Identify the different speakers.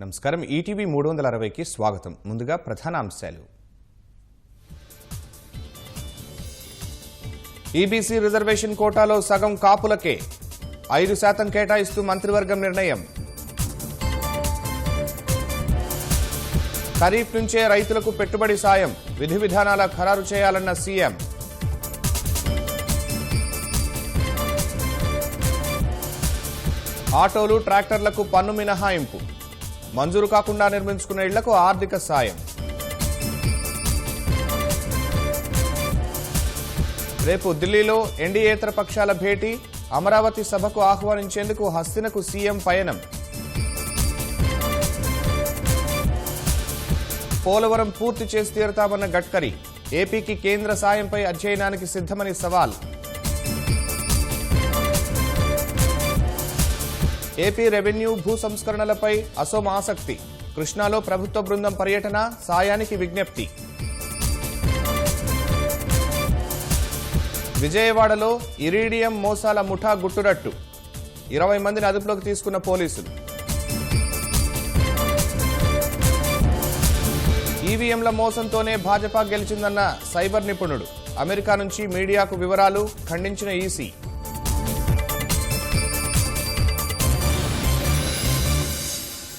Speaker 1: నమస్కారం. ఈటీవీ 360కి స్వాగతం. ముందుగా ప్రధాన అంశాలు. ఈబీసీ రిజర్వేషన్ కోటాలో సగం కాపులకే 5% కేటాయిస్తూ మంత్రివర్గం నిర్ణయం. ఖరీఫ్ నుంచే రైతులకు పెట్టుబడి సాయం, విధి విధానాల ఖరారు చేయాలన్న సీఎం. ఆటోలు, ట్రాక్టర్లకు పన్ను మినహాయింపు, మంజూరు కాకుండా నిర్మించుకున్న ఇళ్లకు ఆర్థిక సాయం. రేపు ఢిల్లీలో ఎన్డీయేతర పక్షాల భేటీ, అమరావతి సభకు ఆహ్వానించేందుకు హస్తినకు సీఎం పయనం. పోలవరం పూర్తి చేసి తీరుతామన్న గడ్కరీ, ఏపీకి కేంద్ర సాయంపై అధ్యయనానికి సిద్ధమని సవాల్. ఏపీ రెవెన్యూ భూ సంస్కరణలపై అసోం ఆసక్తి, కృష్ణాలో ప్రభుత్వ బృందం పర్యటన, సాయానికి విజ్ఞప్తి. విజయవాడలో ఇరీడియం మోసాల ముఠా గుట్టురట్టు, 20 మందిని అదుపులోకి తీసుకున్న పోలీసులు. ఈవీఎంల మోసంతోనే భాజపా గెలిచిందన్న సైబర్ నిపుణుడు, అమెరికా నుంచి మీడియాకు వివరాలు ఖండించిన ఈసీ.